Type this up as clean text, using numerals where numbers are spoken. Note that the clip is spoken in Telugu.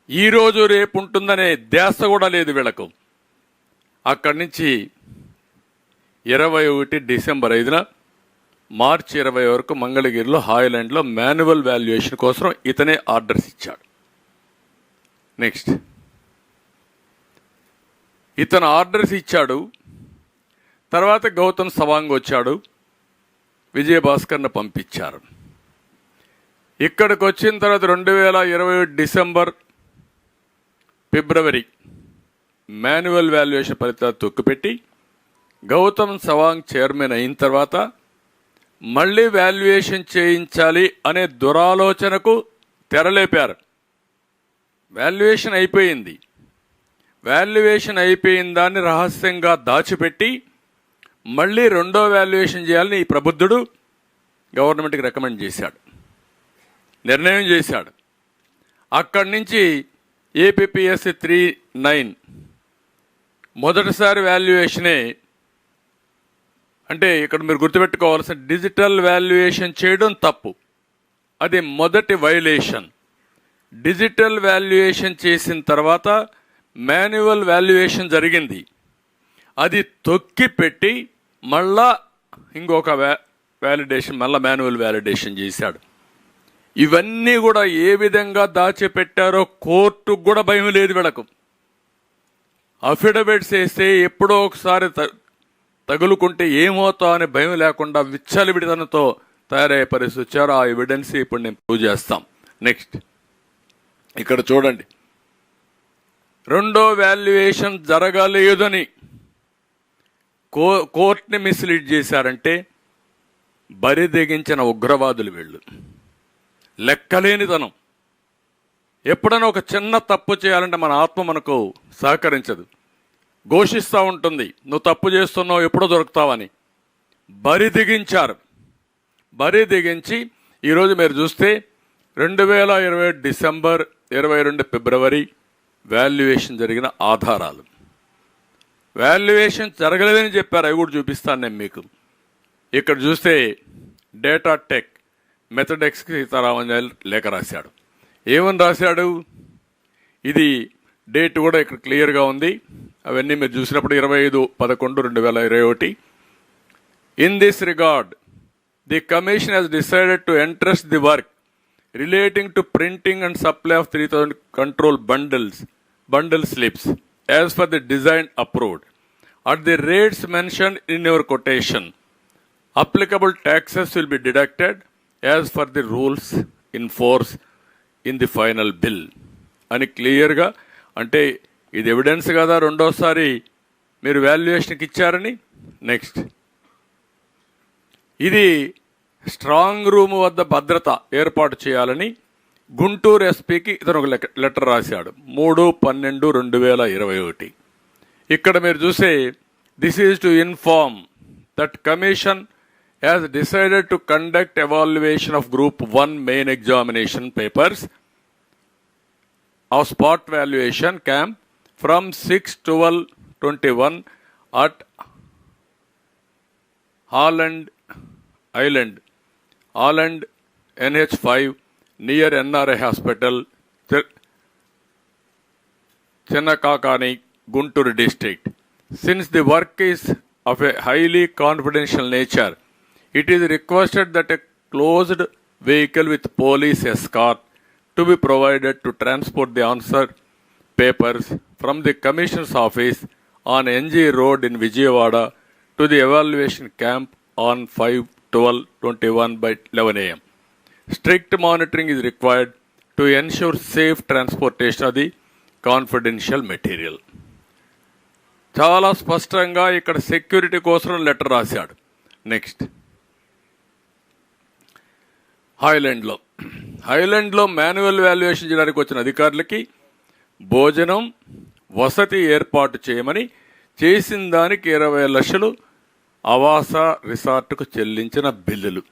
ఈరోజు రేపు ఉంటుందనే ధ్యాస కూడా లేదు వీళ్ళకు. అక్కడి నుంచి 21 డిసెంబర్ 5న మార్చి 20 వరకు మంగళగిరిలో హాయ్లాండ్లో మాన్యువల్ వాల్యుయేషన్ కోసం ఇతనే ఆర్డర్స్ ఇచ్చాడు. నెక్స్ట్ ఇతను ఆర్డర్స్ ఇచ్చాడు. తర్వాత గౌతమ్ సవాంగ్ వచ్చాడు, విజయభాస్కర్ను పంపించారు. ఇక్కడికి వచ్చిన తర్వాత 2020 డిసెంబర్ ఫిబ్రవరి మాన్యువల్ వాల్యుయేషన్ ఫలితాలు తొక్కిపెట్టి గౌతమ్ సవాంగ్ చైర్మన్ అయిన తర్వాత మళ్ళీ వాల్యుయేషన్ చేయించాలి అనే దురాలోచనకు తెరలేపారు. వాల్యుయేషన్ అయిపోయింది. వాల్యుయేషన్ అయిపోయిన దాన్ని రహస్యంగా దాచిపెట్టి మళ్ళీ రెండో వాల్యుయేషన్ చేయాలని ఈ ప్రబుద్ధుడు గవర్నమెంట్కి రికమెండ్ చేశాడు, నిర్ణయం చేశాడు. అక్కడి నుంచి ఏపీపీఎస్సీ 39 మొదటిసారి వాల్యుయేషనే. అంటే ఇక్కడ మీరు గుర్తుపెట్టుకోవాల్సిన, డిజిటల్ వాల్యుయేషన్ చేయడం తప్పు, అది మొదటి వైలేషన్. డిజిటల్ వాల్యుయేషన్ చేసిన తర్వాత మాన్యువల్ వాల్యుయేషన్ జరిగింది. అది తొక్కి పెట్టి మళ్ళా ఇంకొక వ్యాలిడేషన్, మళ్ళీ మాన్యువల్ వ్యాలిడేషన్ చేశాడు. ఇవన్నీ కూడా ఏ విధంగా దాచిపెట్టారో కోర్టుకు కూడా భయం లేదు వీళ్ళకు. అఫిడవిట్స్ వేస్తే ఎప్పుడో ఒకసారి తగులుకుంటే ఏమవుతా అనే భయం లేకుండా విచ్చలవిడితనంతో తయారయ్యే పరిస్థితి వచ్చారు. ఆ ఎవిడెన్స్ ఇప్పుడు నేను ప్రూవ్ చేస్తాం. నెక్స్ట్ ఇక్కడ చూడండి, రెండో వాల్యుయేషన్ జరగలేదని కోర్టుని మిస్లీడ్ చేశారంటే బరిదెగించిన ఉగ్రవాదులు వీళ్ళు. లెక్కలేనితనం. ఎప్పుడైనా ఒక చిన్న తప్పు చేయాలంటే మన ఆత్మ మనకు సహకరించదు, ఘోషిస్తూ ఉంటుంది, నువ్వు తప్పు చేస్తున్నావు, ఎప్పుడో దొరుకుతావని. బరి దిగించారు. బరి దిగించి ఈరోజు మీరు చూస్తే 2020 డిసెంబర్ 22 ఫిబ్రవరి వాల్యుయేషన్ జరిగిన ఆధారాలు. వాల్యుయేషన్ జరగలేదని చెప్పారు, అవి కూడా చూపిస్తాను నేను మీకు. ఇక్కడ చూస్తే డేటా టెక్ మెథడెక్స్కి సీతారామన్ లేఖ రాశాడు. ఏమని రాశాడు? ఇది డేట్ కూడా ఇక్కడ క్లియర్గా ఉంది. అవన్నీ మీరు చూసినప్పుడు 25/11/2021. In this regard the commission has decided to entrust the work relating to printing and supply of 3000 control bundle slips as per the design approved at the rates mentioned in your quotation. Applicable taxes will be deducted as per the rules in force in the final bill అని క్లియర్గా. అంటే ఇది ఎవిడెన్స్ కదా రెండోసారి మీరు వాల్యుయేషన్కి ఇచ్చారని. నెక్స్ట్ ఇది స్ట్రాంగ్ రూమ్ వద్ద భద్రత ఏర్పాటు చేయాలని గుంటూరు ఎస్పీకి ఇతను ఒక లెటర్ రాశాడు 3/12/2021. ఇక్కడ మీరు చూసే this is to inform that commission has decided to conduct evaluation of Group 1 main examination papers of spot valuation camp from 6/12/21 at Holland NH5 near NRI Hospital, Chennakakani, Guntur district. Since the work is of a highly confidential nature, it is requested that a closed vehicle with police escort to be provided to transport the answer papers from the Commissioner's office on NG Road in Vijayawada to the evaluation camp on 5/12/21 by 11 a.m. Strict monitoring is required to ensure safe transportation of the confidential material. చాలా స్పష్టంగా ఇక్కడ సెక్యూరిటీ కోసం లెటర్ రాశాడు. నెక్స్ట్ హాయ్లాండ్లో మాన్యువల్ వాల్యుయేషన్ చేయడానికి వచ్చిన అధికారులకి భోజనం వసతి ఏర్పాటు చేయమని చేసిన దానికి 20 లక్షలు ఆవాస రిసార్ట్కు చెల్లించిన బిల్లులు.